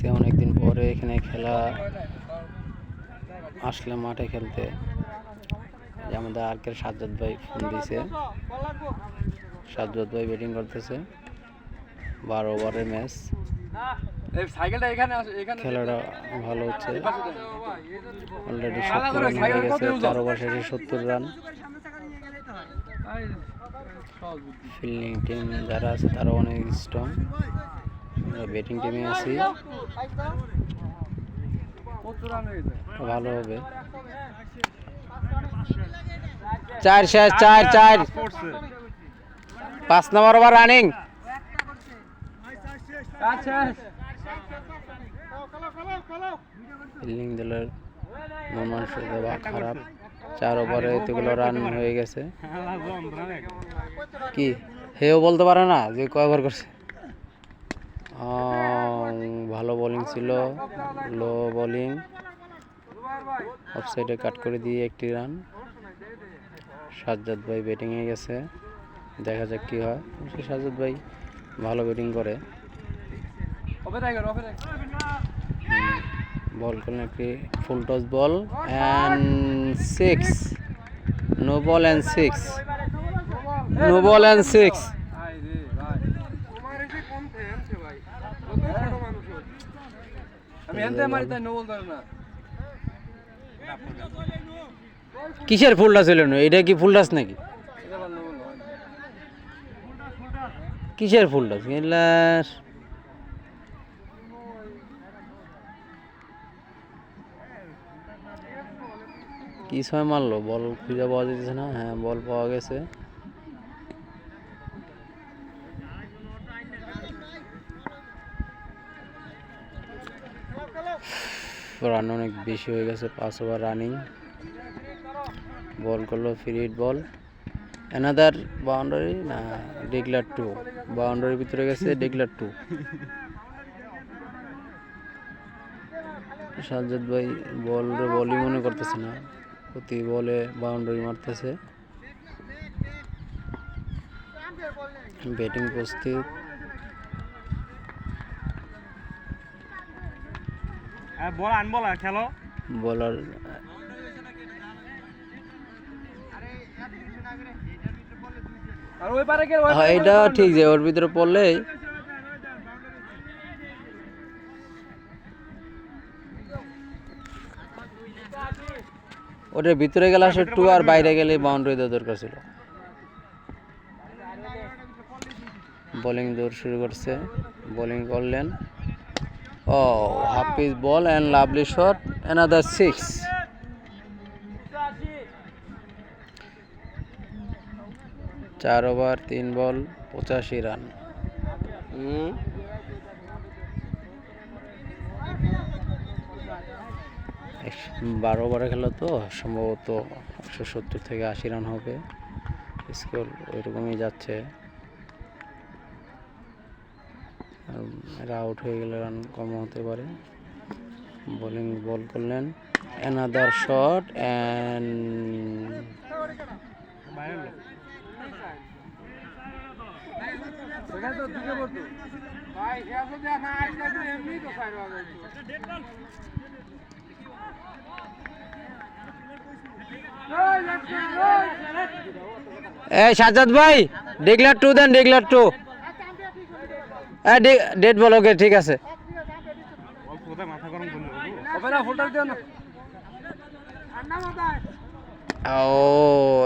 আসছে অনেকদিন পরে এখানে খেলা আসলে মাঠে খেলতে। আমাদের আর্কের সাজ্জাদ ভাই ফোন দিয়েছে, সাজ্জাদ ভাই ব্যাটিং করতেছে। 12 ওভারের ম্যাচ, খেলাটা ভালো হচ্ছে। অলরেডি 70 রান হয়ে গেছে, 4 ওভার শেষে 70 রান। ফিল্ডিং টিম যারা আছে তারা অনেক স্ট্রং। আমরা ব্যাটিং টিমে আছি, ভালো হবে। 4 শেষ, 4 5 নম্বর ওভার রানিং। ফিল্ডিং দলের মন মানসিকতা খারাপ। 4 ওভারে এতগুলো রান হয়ে গেছে। কি হেও বলতে পারে না যে কয় ওভার করছে। ভালো বোলিং ছিল, লো বোলিং, অফসাইডে কাট করে দিয়ে 1টি রান। সাজ্জাদ ভাই ব্যাটিংয়ে গেছে, দেখা যাক কি হয়। সাজ্জাদ ভাই ভালো ব্যাটিং করে। বল করলেন একটি full toss ball and 6, no ball and 6, no ball and 6। কিসের ফুল টাস হলো? এটা কি ফুল টাস নাকি? কিসের ফুল টাস? কি সময় মারলো? বল খুঁজে পাওয়া যাচ্ছে না। হ্যাঁ, বল পাওয়া গেছে। রান অনেক বেশি হয়ে গেছে, 5 ওভার রানিং। বল করলো free hit ball, another boundary না, ডিক্লেয়ার 2। বাউন্ডারির ভিতরে গেছে, ডিক্লেয়ার 2। সাজ্জাদ ভাই বলই মনে করতেছে না, প্রতি বলে বাউন্ডারি মারতেছে। ব্যাটিং প্রস্তুত। বলার এটা ঠিক যে ওর ভিতরে পড়লে ওটার ভিতরে গেলে আসে 2, আর বাইরে গেলে বাউন্ডারি দেওয়া দরকার ছিল। বোলিং দৌড় শুরু করছে, বোলিং করলেন। Half pitch ball and lovely shot, another 6। 4 over 3 ball 85 run. 12 ওভারে খেলা তো সম্ভবত 170 থেকে 80 রান হবে। স্কোর ওইরকমই যাচ্ছে। এরা আউট হয়ে গেলে রান কম হতে পারে। বল করলেন, অ্যানাদার শট অ্যান্ড সাজ্জাদ ভাই ডিক্লেয়ার 2 দেন, ডিক্লেয়ার 2। ডেড বল, ওকে ঠিক আছে।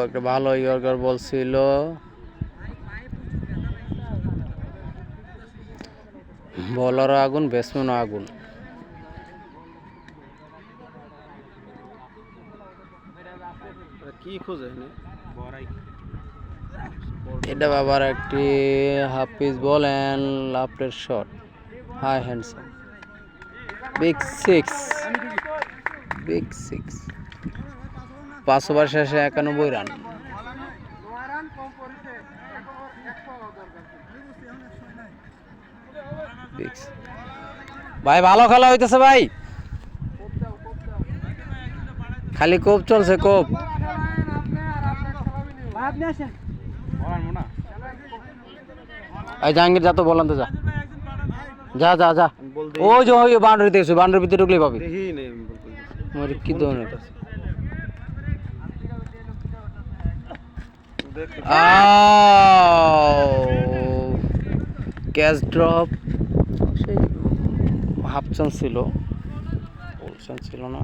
একটা ভালো ইয়র্কার বল ছিল। বলারও আগুন, ব্যাটসম্যানও আগুন। কি খোঁজে এটা? বাবার একটি half pitch ball and lofted shot, high handsome, big 6, big 6। 5 over শেষে 91 রান। ভাই ভালো খেলা হইতেছে ভাই, খালি কোপ চলছে, কোপ। জাহাঙ্গীর যা তো বললাম তো, যা যা যা যা। ওই যে ওই বাউন্ডারিতে গেছে, বাউন্ডারির ভিতরে ঢুকলেই পাবি। আমার কি ধরনের ক্যাচ ড্রপ, সেই হাফ চান্স ছিল, ফুল চান্স ছিল না।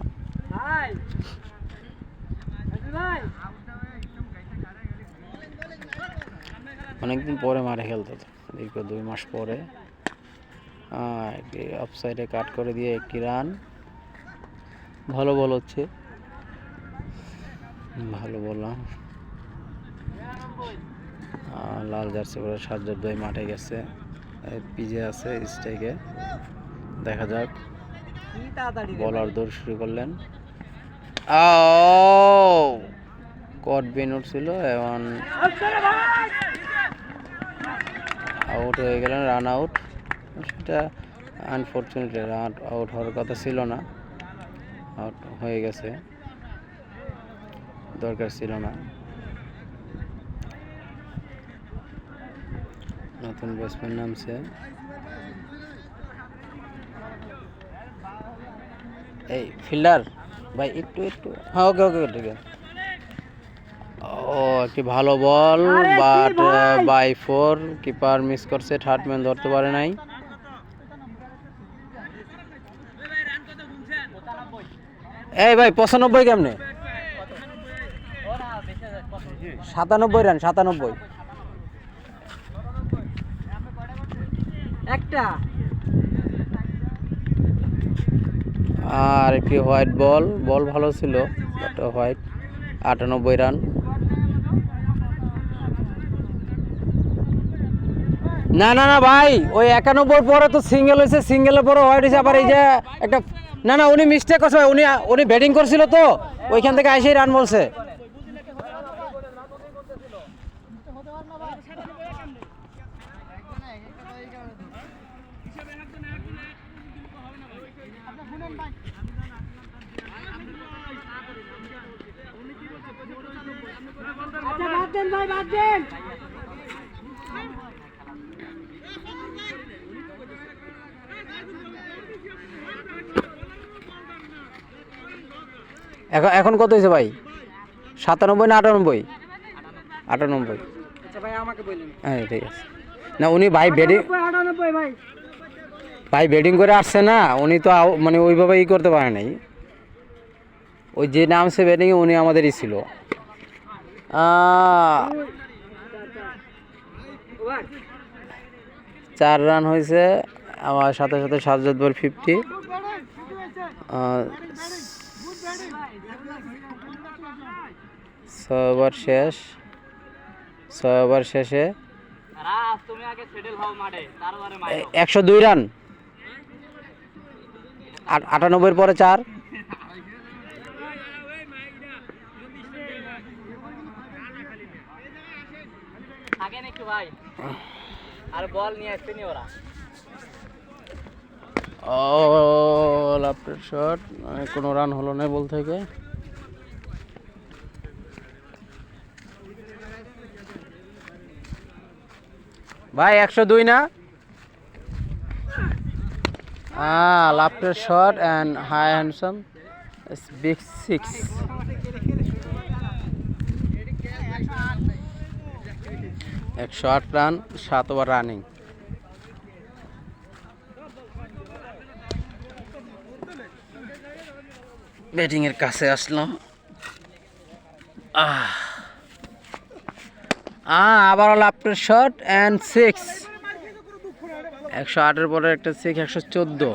অনেকদিন পরে মারে খেলতে, দীর্ঘ 2 মাস পরে। একটি অফসাইডে কাট করে দিয়ে একটি রান। ভালো বল হচ্ছে, ভালো বললাম। লাল জার্সি পরে সাজ্জাদ ভাই মাঠে গেছে, পিজে আছে স্ট্রাইকে। দেখা যাক, বলার দৌড় শুরু করলেন। কট বিন উঠছিল এবং আউট হয়ে গেলেন, রান আউট। সেটা আনফর্চুনেটলি রান আউট হওয়ার কথা ছিল না, আউট হয়ে গেছে, দরকার ছিল না। নতুন ব্যাটসম্যান নামছে, এই ফিল্ডার ভাই একটু একটু, হ্যাঁ ওকে ওকে ঠিক আছে। একটি ভালো বল, বাট বাই 4, কিপার মিস করছে, থার্ড ম্যান ধরতে পারে নাই। এই ভাই 95 কেমনে? 97 রান, 97 একটা। আর একটি হোয়াইট বল, বল ভালো ছিল, হোয়াইট। 98 রান। না না না ভাই, ওই 91 পরে তো সিঙ্গেল হয়েছে, সিঙ্গেলের পরে হোয়াইট হয়েছে, আবার এই যে একটা, না না উনি মিস্টেক করছে ভাই, উনি ব্যাটিং করছিল তো ওইখান থেকে এসেই রান বলছে। এখন কত হয়েছে ভাই? 97 না 98? 98। হ্যাঁ ঠিক আছে। না উনি ভাই ব্যাটিং করে আসছে না, উনি তো মানে ওইভাবে করতে পারে নাই। ওই যে নামছে ব্যাটিংয়ে উনি আমাদেরই ছিল। 4 রান হয়েছে, আমার সাথে সাথে সাজ্জাদ বল 50। 6 ওভার শেষ, 6 ওভার শেষে 102 রান। 98 পরে 4। লাফটের শট, কোনো রান হলো না বল থেকে। ভাই 102 না? Lofted shot and high handsome, big 6। একশো 8 রান, 7 ওভার রানিং। ব্যাটিং এর কাছে আসলাম। আবারও লাফটের শট অ্যান্ড 6। 108-এর পরে একটা 6, 114।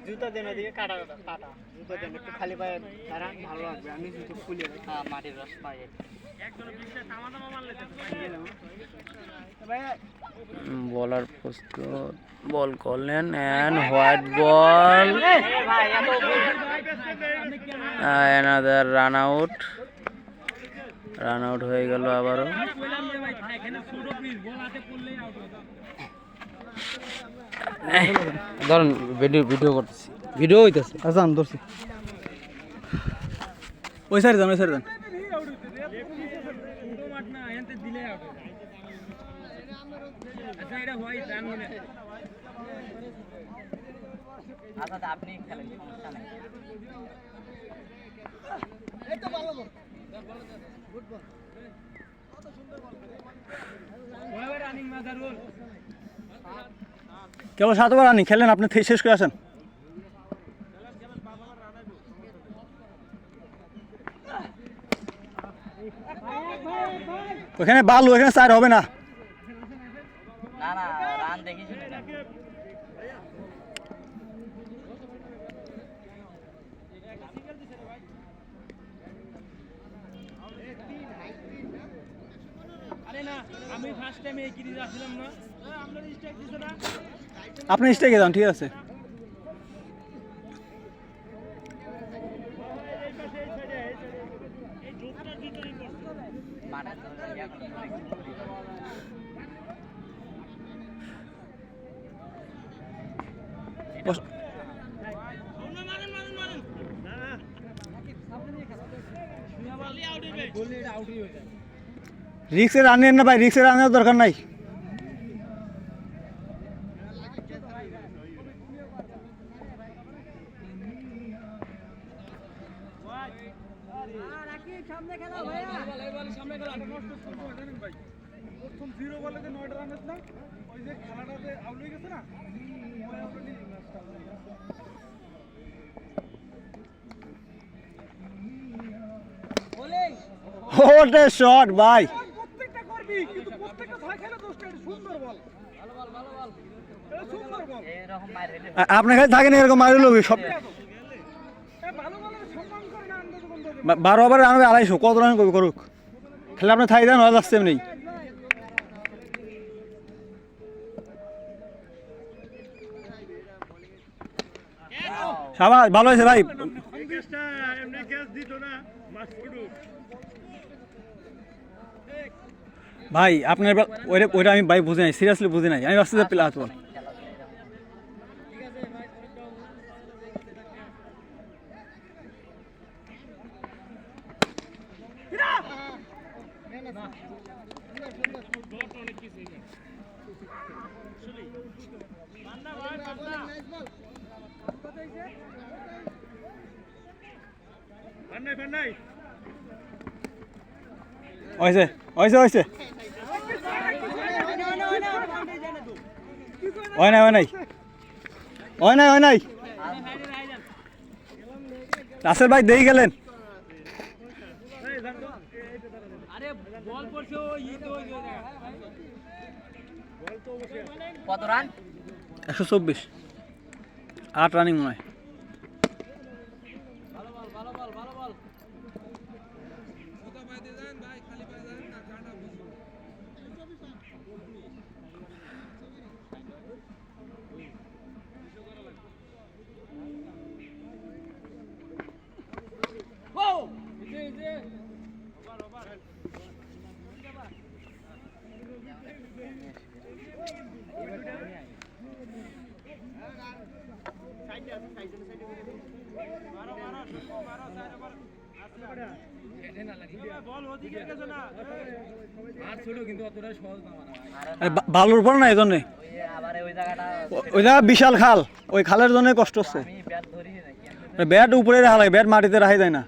জুতা দেন ওদিকে, কাটা কাটা জুতা দেন, একটু খালি পায়ে দাঁড়ান, ভালো লাগবে। আমি জুতো খুলে মাটির রস পাই। বলার প্রস্তুত, বল করলেন and white ball, another run out. Run out হয়ে গেল আবারও। ধরুন ভিডিও করতেছি, ভিডিও হইতেছে। আচ্ছা আমি ধরছি, ওই সাইড যান, ওই সাইড যান। আচ্ছা আপনি খেলেন সমস্যা নাই কেবল 7 ওভার রানিং খেলেন, আপনি শেষ করে আসেন। ওখানে বালু, এখানে 4 হবে না। না না রান দেখি শুনে আপনি স্টেকে যান, ঠিক আছে। রিক্সে রান নেন না ভাই, রিক্সে রানের দরকার নাই। ওটা শট ভাই, আপনার কাছে থাকেন এরকম মারি লোক সব। 12 ওভারে রান হবে 250, কত রান করুক খেলে আপনি থাই দেন, হয়ে যাচ্ছে এমনি। সাবাস, ভালো হয়েছে ভাই। ভাই আপনার ওইটা আমি ভাই বুঝি নাই, সিরিয়াসলি বুঝি নাই, আমি ভাবছি যে প্লে আসবো। হয়েছে হয়েছে হয়েছে, হয় নাই হয় নাই হয় নাই হয় নাই। রাসেল ভাই দেই গেলেন। কত রান? 124, 8 রানিং মনে হয়। বালুর উপর না, এই জন্যে ওই জায়গা বিশাল খাল, ওই খালের জন্য কষ্ট হচ্ছে। ব্যাট উপরে রাখা লাগে, ব্যাট মাটিতে রাখা যায় না।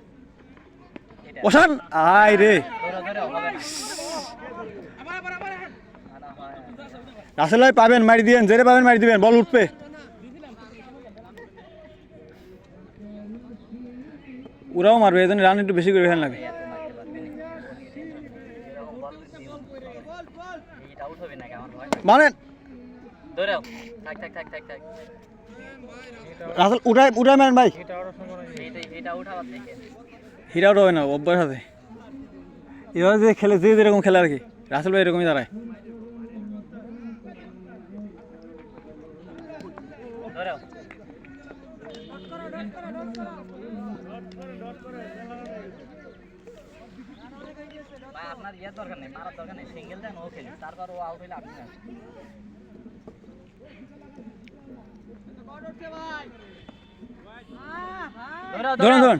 ওসান আয় রে, রাসেল ভাই পাবেন, মারি দিবেন, জেরে পাবেন মারি দিবেন, বল উঠবে। ওরাও মারবে, এই জন্য রান একটু বেশি করে ফেলেন লাগে। মানে রাসেল উঠায় উঠায় মারেন ভাই, হিরা উঠা হয় না, অভ্যাস আছে। এভাবে যে খেলে, যে যেরকম খেলে আর কি, রাসেল ভাই এরকমই দাঁড়ায়। আপনার ইয়ের দরকার নেই, মারার দরকার নেই, সিঙ্গেল দেন ও খেলি, তারপর ও আউট হইলে আপনি ধরুন ধরুন,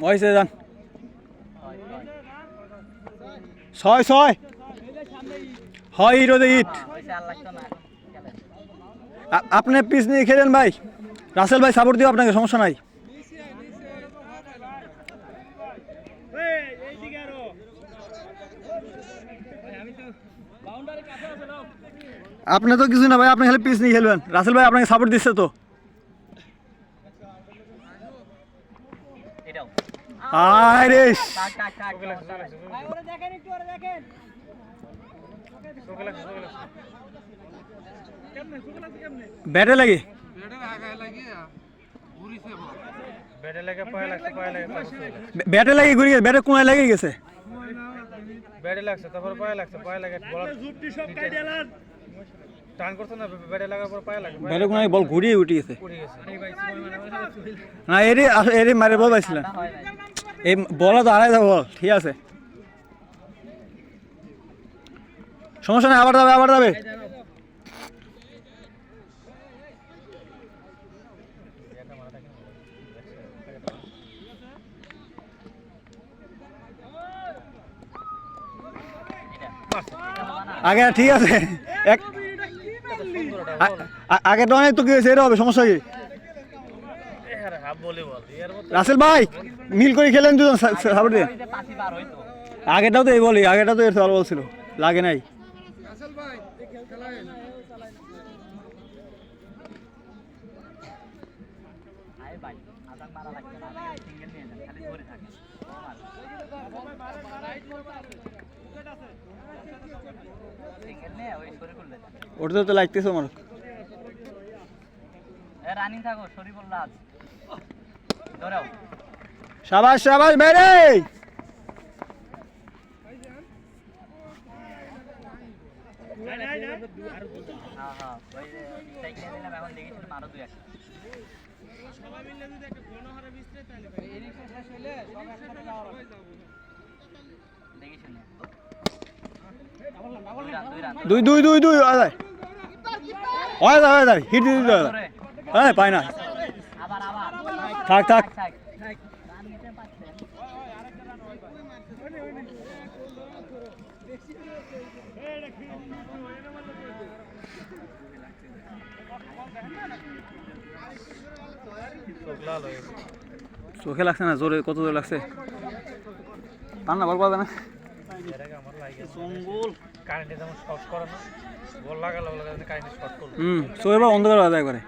হয়েছে যান 6-6 হয় হিরোদে ইট আপনি পিচ নিয়ে খেলেন ভাই রাসেল ভাই সাপোর্ট দিও আপনাকে সমস্যা নাই আপনি তো কিছু না ভাই আপনি খালি পিচ নিয়ে খেলবেন রাসেল ভাই আপনাকে সাপোর্ট দিচ্ছে তো আরে ব্যাটে লাগে ব্যাটে লাগে ঘুরে গেছে ব্যাটে কোনায় লেগে গেছে ব্যাটে লাগছে তারপর পায়ে লাগছে পায়ে লাগে টান করছে না ব্যাটে লাগার পর পায়ে লাগে ব্যাটে কোনায় বল ঘুরিয়ে উঠে গেছে পড়ে গেছে না এরই মারে বল পাইছিলেন এই বল তো আড়াই যাবো বল ঠিক আছে সমস্যা নেই আবার যাবে আগে ঠিক আছে আগে তো অনেক তো কি হয়েছে এটা হবে সমস্যা কি রাসেল ভাই মিল করে খেলেন দুজন সাপোর্ট দিয়ে আগেটাও তো এই বলি আগেটাও তো এর ভালো বলছিল লাগে নাই ওটা তো লাগতেছে আমার রানিং থাকো শরীফুল রাজ ধরো শাবাশ শাবাশ ভাই রে দুই হিট দিতে হ্যাঁ পায় না থাক চোখে লাগছে না জোরে কত জোরে লাগছে তার না বল পাওয়া যায় না কারেন্টে যেমন শর্ট করে না বল লাগালে কারেন্টে শর্ট করলো চোখে বা অন্ধকার হয়ে যায় একবারে